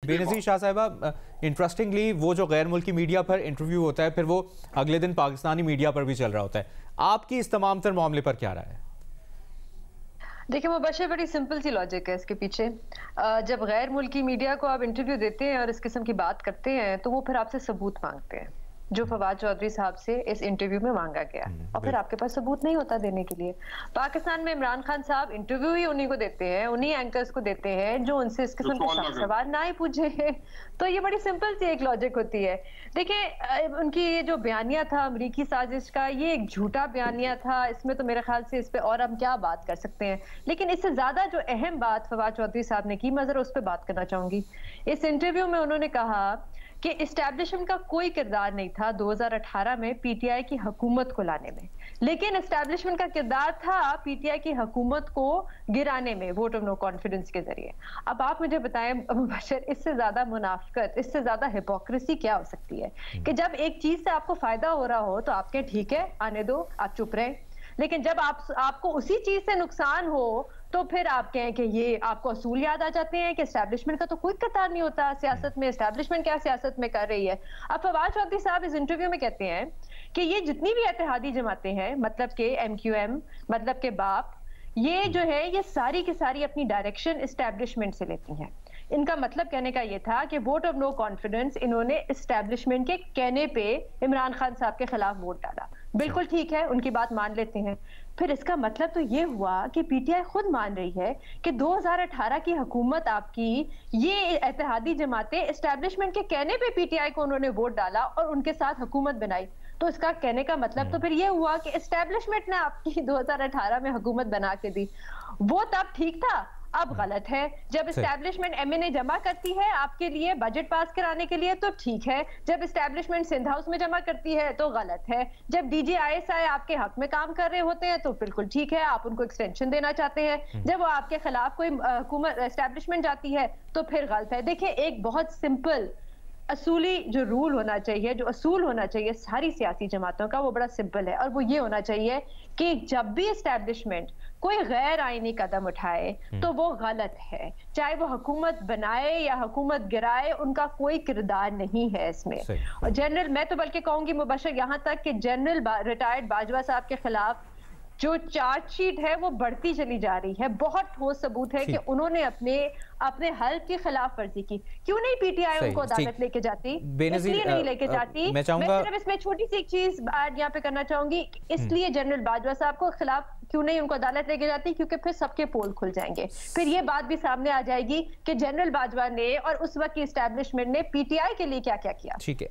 बेनज़ीर शाह साहिबा, इंटरेस्टिंगली वो जो गैर मुल्की मीडिया पर इंटरव्यू होता है, फिर वो अगले दिन पाकिस्तानी मीडिया पर भी चल रहा होता है। आपकी इस तमाम तर मामले पर क्या राय है? देखिए मुबशर, बड़ी सिंपल सी लॉजिक है इसके पीछे। जब गैर मुल्की मीडिया को आप इंटरव्यू देते हैं और इस किस्म की बात करते हैं तो वो फिर आपसे सबूत मांगते हैं, जो फवाद चौधरी साहब से इस इंटरव्यू में मांगा गया, और फिर आपके पास सबूत नहीं होता देने के लिए। पाकिस्तान में इमरान खान साहब इंटरव्यू ही उन्हीं को देते हैं, उन्हीं एंकर्स को देते हैं जो उनसे इस किस्म के सवाल ना ही पूछे हैं। तो ये बड़ी सिंपल सी एक लॉजिक होती है। देखिए उनकी ये जो बयानिया था अमरीकी साजिश का, ये एक झूठा बयानिया था। इसमें तो मेरे ख्याल से इस पे और हम क्या बात कर सकते हैं, लेकिन इससे ज्यादा जो अहम बात फवाद चौधरी साहब ने की, मैं जरा उस पर बात करना चाहूंगी। इस इंटरव्यू में उन्होंने कहा कि एस्टैब्लिशमेंट का कोई किरदार नहीं था 2018 में पीटीआई की हुकूमत को लाने में, लेकिन एस्टैब्लिशमेंट का किरदार था पीटीआई की हुकूमत को गिराने में वोट ऑफ नो कॉन्फिडेंस के जरिए। अब आप मुझे बताएं मुबशर, इससे ज्यादा मुनाफिकत, इससे ज्यादा हिपोक्रेसी क्या हो सकती है कि जब एक चीज से आपको फायदा हो रहा हो तो आप कहें ठीक है आने दो, आप चुप रहें, लेकिन जब आपको उसी चीज से नुकसान हो तो फिर आप कहें कि ये आपको असूल याद आ जाते हैं कि एस्टैब्लिशमेंट का तो कोई कतार नहीं होता सियासत में, एस्टैब्लिशमेंट क्या सियासत में कर रही है। अब फवाद चौधरी साहब इस इंटरव्यू में कहते हैं कि ये जितनी भी इत्तेहादी जमातें हैं, मतलब के MQM, मतलब के बाप, ये जो है ये सारी की सारी अपनी डायरेक्शन एस्टैब्लिशमेंट से लेती हैं। इनका मतलब कहने का ये था कि वोट ऑफ नो कॉन्फिडेंस इन्होंने एस्टैब्लिशमेंट के कहने पे इमरान खान साहब के खिलाफ वोट डाला। बिल्कुल ठीक है, उनकी बात मान लेते हैं। फिर इसका मतलब तो ये हुआ कि पीटीआई खुद मान रही है कि 2018 की हुकूमत आपकी, ये इत्तेहादी जमातें एस्टैब्लिशमेंट के कहने पे पीटीआई को उन्होंने वोट डाला और उनके साथ हुकूमत बनाई। तो इसका कहने का मतलब तो फिर ये हुआ कि एस्टैब्लिशमेंट ने आपकी 2018 में हुकूमत बना के दी। वो तब ठीक था, अब गलत है। जब एस्टैब्लिशमेंट MNA जमा करती है आपके लिए बजट पास कराने के लिए तो ठीक है, जब एस्टैब्लिशमेंट सिंध हाउस में जमा करती है तो गलत है। जब DG ISI आपके हक में काम कर रहे होते हैं तो बिल्कुल ठीक है, आप उनको एक्सटेंशन देना चाहते हैं। जब वो आपके खिलाफ कोई हुकूमत एस्टैब्लिशमेंट जाती है तो फिर गलत है। देखिए एक बहुत सिंपल असूली जो रूल होना चाहिए, जो असूल होना चाहिए सारी सियासी जमातों का, वो बड़ा सिंपल है, और वो ये होना चाहिए कि जब भी एस्टैब्लिशमेंट कोई गैर आईनी कदम उठाए तो वो गलत है, चाहे वो हुकूमत बनाए या हुकूमत गिराए, उनका कोई किरदार नहीं है इसमें। और जनरल, मैं तो बल्कि कहूंगी मुबशर, यहाँ तक कि जनरल रिटायर्ड बाजवा साहब के खिलाफ जो चार्जशीट है वो बढ़ती चली जा रही है। बहुत ठोस सबूत है कि उन्होंने अपने हल्फ की खिलाफ वर्जी की। क्यों नहीं पीटीआई उनको अदालत लेके जाती? इसलिए नहीं लेके जाती। मैं सिर्फ इसमें छोटी सी एक चीज ऐड यहाँ पे करना चाहूंगी, इसलिए जनरल बाजवा साहब को खिलाफ क्यों नहीं उनको अदालत लेके जाती, क्योंकि फिर सबके पोल खुल जाएंगे। फिर ये बात भी सामने आ जाएगी कि जनरल बाजवा ने और उस वक्त की एस्टैब्लिशमेंट ने पीटीआई के लिए क्या क्या किया। ठीक है।